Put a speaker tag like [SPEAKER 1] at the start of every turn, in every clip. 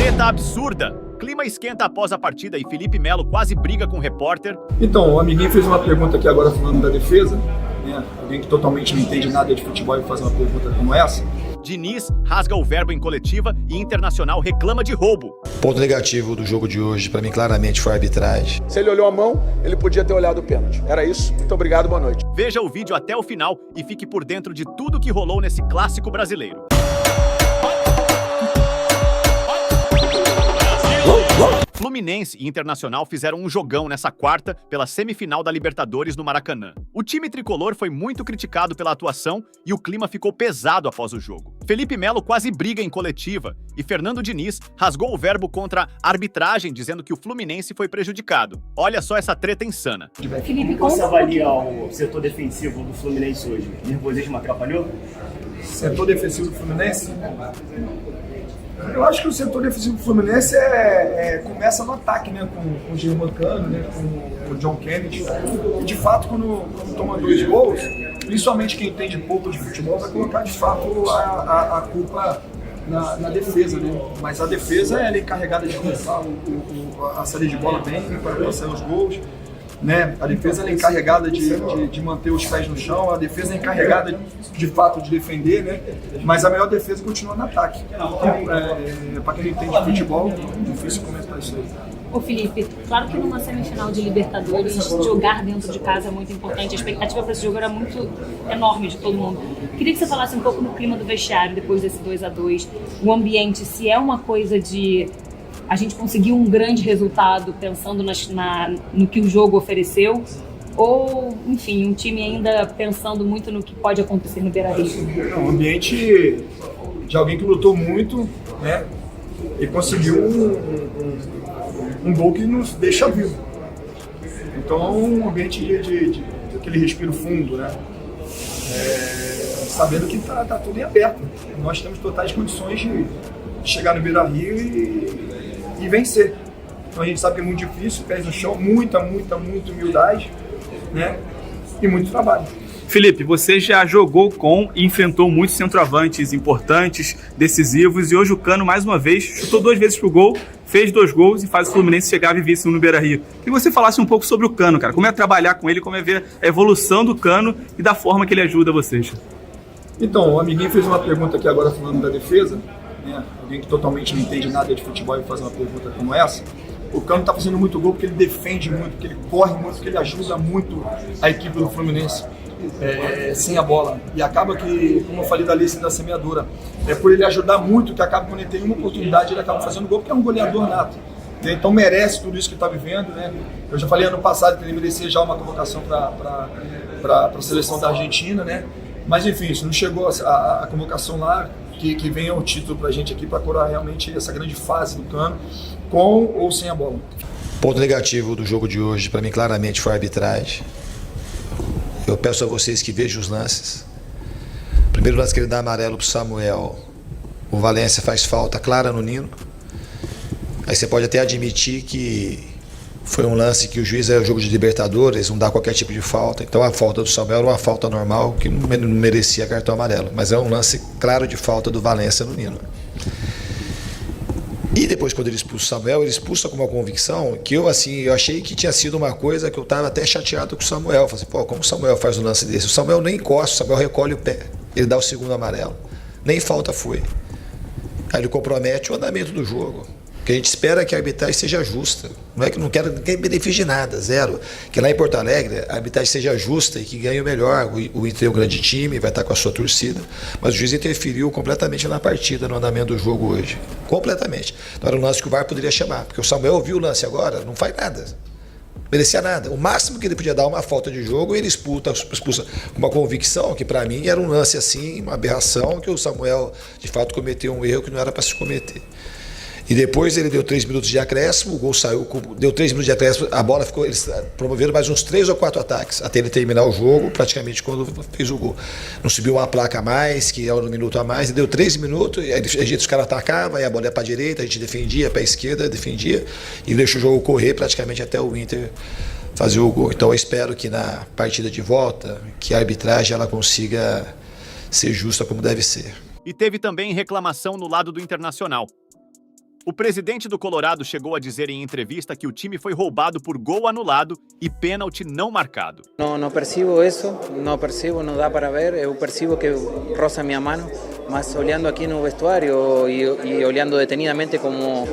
[SPEAKER 1] Treta absurda. Clima esquenta após a partida e Felipe Melo quase briga com o repórter.
[SPEAKER 2] Então, o amiguinho fez uma pergunta aqui agora falando da defesa, né? Alguém que totalmente não entende nada de futebol e faz uma pergunta como essa.
[SPEAKER 1] Diniz rasga o verbo em coletiva e Internacional reclama de roubo.
[SPEAKER 3] Ponto negativo do jogo de hoje, para mim, claramente foi a arbitragem.
[SPEAKER 4] Se ele olhou a mão, ele podia ter olhado o pênalti. Era isso. Muito obrigado, boa noite.
[SPEAKER 1] Veja o vídeo até o final e fique por dentro de tudo que rolou nesse clássico brasileiro. Fluminense e Internacional fizeram um jogão nessa quarta pela semifinal da Libertadores no Maracanã. O time tricolor foi muito criticado pela atuação e o clima ficou pesado após o jogo. Felipe Melo quase briga em coletiva e Fernando Diniz rasgou o verbo contra a arbitragem, dizendo que o Fluminense foi prejudicado. Olha só essa treta insana.
[SPEAKER 5] Felipe, como você avalia o setor defensivo do Fluminense hoje? O nervosismo atrapalhou?
[SPEAKER 2] Setor defensivo do Fluminense? Eu acho que o setor defensivo do Fluminense começa no ataque, né? Com o Germancano, né? Com o John Kennedy. E de fato, quando toma 2 gols, principalmente quem entende pouco de futebol, vai colocar de fato a culpa na defesa, né? Mas a defesa ela é encarregada de começar a saída de bola bem para sair os gols. Né? A defesa ela é encarregada de manter os pés no chão, a defesa é encarregada de fato de defender, né? Mas a melhor defesa continua no ataque. Para quem não entende de futebol, é difícil comentar isso aí.
[SPEAKER 6] Ô Felipe, claro que numa semifinal de Libertadores, jogar dentro de casa é muito importante. A expectativa para esse jogo era muito enorme de todo mundo. Queria que você falasse um pouco no clima do vestiário depois desse 2-2, o ambiente, se é uma coisa de a gente conseguiu um grande resultado pensando no que o jogo ofereceu, ou, enfim, um time ainda pensando muito no que pode acontecer no Beira-Rio?
[SPEAKER 2] Um ambiente de alguém que lutou muito, né? E conseguiu um gol que nos deixa vivo. Então, um ambiente de aquele respiro fundo, né? Sabendo que tá tudo em aberto. Nós temos totais condições de chegar no Beira-Rio e vencer. Então a gente sabe que é muito difícil, pés no chão, muita humildade, né? E muito trabalho.
[SPEAKER 7] Felipe, você já jogou com e enfrentou muitos centroavantes importantes, decisivos, e hoje o Cano, mais uma vez, chutou 2 vezes pro gol, fez 2 gols e faz o Fluminense chegar a viver no Beira-Rio. Que você falasse um pouco sobre o Cano, cara. Como é trabalhar com ele, como é ver a evolução do Cano e da forma que ele ajuda vocês.
[SPEAKER 2] Então, o amiguinho fez uma pergunta aqui agora falando da defesa, né? Alguém que totalmente não entende nada de futebol e faz uma pergunta como essa. O Cano está fazendo muito gol porque ele defende muito, porque ele corre muito, porque ele ajuda muito a equipe do Fluminense sem a bola. E acaba que, como eu falei da lista da semeadora, por ele ajudar muito, que acaba quando ele tem uma oportunidade, ele acaba fazendo gol, porque é um goleador nato. Então merece tudo isso que está vivendo, né? Eu já falei ano passado que ele merecia já uma convocação para a seleção da Argentina, né? Mas enfim, se não chegou a convocação lá, que venha o título pra gente aqui para coroar realmente essa grande fase do Cano, com ou sem a bola.
[SPEAKER 3] Ponto negativo do jogo de hoje, para mim, claramente foi a arbitragem. Eu peço a vocês que vejam os lances. Primeiro lance que ele dá amarelo pro Samuel, o Valência faz falta clara no Nino. Aí você pode até admitir que foi um lance que o juiz é o jogo de Libertadores, não dá qualquer tipo de falta. Então a falta do Samuel era uma falta normal que não merecia cartão amarelo. Mas é um lance claro de falta do Valência no Nino. E depois, quando ele expulsa o Samuel, ele expulsa com uma convicção que eu achei que tinha sido uma coisa que eu estava até chateado com o Samuel. Eu falei assim, pô, como o Samuel faz um lance desse? O Samuel nem encosta, o Samuel recolhe o pé. Ele dá o segundo amarelo. Nem falta foi. Aí ele compromete o andamento do jogo. O que a gente espera é que a arbitragem seja justa. Não é que não quer benefício de nada, zero. Que lá em Porto Alegre a arbitragem seja justa e que ganhe o melhor. O Inter é um grande time, vai estar com a sua torcida. Mas o juiz interferiu completamente na partida, no andamento do jogo hoje. Completamente. Então era um lance que o VAR poderia chamar. Porque o Samuel viu o lance agora, não faz nada. Merecia nada. O máximo que ele podia dar uma falta de jogo, ele expulsa com uma convicção que para mim era um lance assim, uma aberração, que o Samuel de fato cometeu um erro que não era para se cometer. E depois ele deu 3 minutos de acréscimo, o gol saiu, deu 3 minutos de acréscimo, a bola ficou, eles promoveram mais uns 3 ou 4 ataques, até ele terminar o jogo, praticamente quando fez o gol. Não subiu uma placa a mais, que era um minuto a mais, e deu 3 minutos, e aí os caras atacavam, aí a bola ia para a direita, a gente defendia, para a esquerda, defendia, e deixou o jogo correr praticamente até o Inter fazer o gol. Então eu espero que na partida de volta, que a arbitragem ela consiga ser justa como deve ser.
[SPEAKER 1] E teve também reclamação no lado do Internacional. O presidente do Colorado chegou a dizer em entrevista que o time foi roubado por gol anulado e pênalti não marcado.
[SPEAKER 8] No percibo isso, não dá para ver, eu percibo que roza minha mano, mas olhando aqui no vestuário e olhando detenidamente como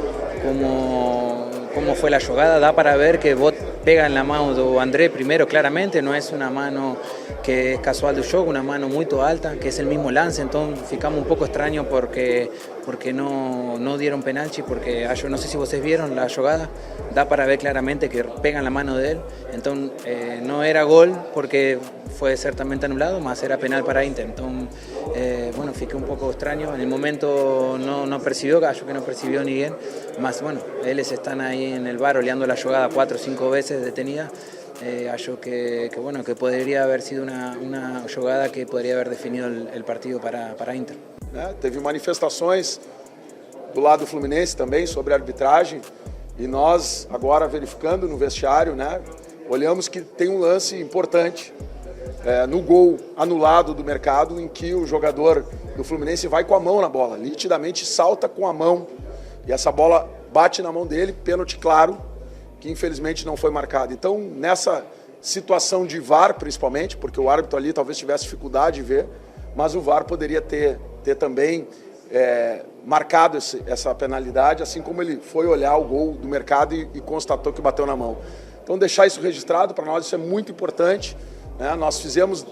[SPEAKER 8] fue la jugada, da para ver que Bot pega en la mano do André primero, claramente, no es una mano que es casual del juego, una mano muy alta, que es el mismo lance, entonces ficamos un poco extraño porque no dieron penalti, porque yo no sé si ustedes vieron la jugada, da para ver claramente que pega en la mano de él, entonces no era gol porque fue ciertamente anulado, más era penal para Inter, entonces bueno, fiqué un poco extraño, en el momento no percibió, yo que no percibió ni bien, más bueno, ellos están ahí en el bar oleando la jugada 4 o 5 veces detenida, acho que bueno, que podría haber sido una jugada que podría haber definido el partido para Inter.
[SPEAKER 4] Teve manifestações do lado do Fluminense também sobre a arbitragem e nós agora verificando no vestiário, né, olhamos que tem um lance importante no gol anulado do Mercado em que o jogador do Fluminense vai com a mão na bola, nitidamente salta com a mão e essa bola bate na mão dele, pênalti claro, que infelizmente não foi marcado. Então, nessa situação de VAR, principalmente, porque o árbitro ali talvez tivesse dificuldade de ver, mas o VAR poderia ter também marcado essa penalidade, assim como ele foi olhar o gol do Mercado e constatou que bateu na mão. Então, deixar isso registrado, para nós isso é muito importante, né? Nós fizemos,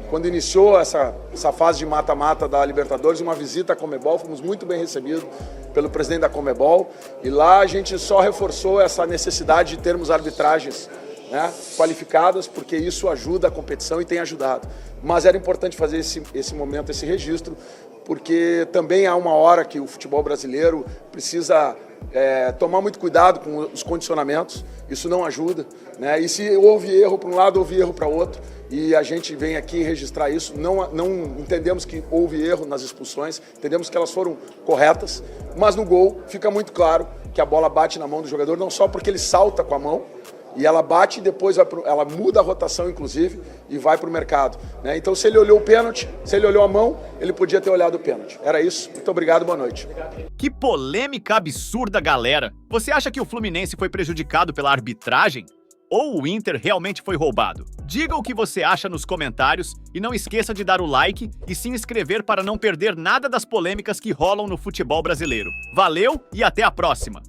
[SPEAKER 4] quando iniciou essa fase de mata-mata da Libertadores, uma visita à Conmebol, fomos muito bem recebidos pelo presidente da Conmebol, e lá a gente só reforçou essa necessidade de termos arbitragens, né, qualificadas, porque isso ajuda a competição e tem ajudado. Mas era importante fazer esse momento, esse registro, porque também há uma hora que o futebol brasileiro precisa tomar muito cuidado com os condicionamentos, isso não ajuda, né? E se houve erro para um lado, houve erro para o outro, e a gente vem aqui registrar isso, não entendemos que houve erro nas expulsões, entendemos que elas foram corretas, mas no gol fica muito claro que a bola bate na mão do jogador, não só porque ele salta com a mão, e ela bate e depois ela muda a rotação, inclusive, e vai para o Mercado, né? Então, se ele olhou o pênalti, se ele olhou a mão, ele podia ter olhado o pênalti. Era isso. Muito obrigado, boa noite.
[SPEAKER 1] Que polêmica absurda, galera! Você acha que o Fluminense foi prejudicado pela arbitragem? Ou o Inter realmente foi roubado? Diga o que você acha nos comentários e não esqueça de dar o like e se inscrever para não perder nada das polêmicas que rolam no futebol brasileiro. Valeu e até a próxima!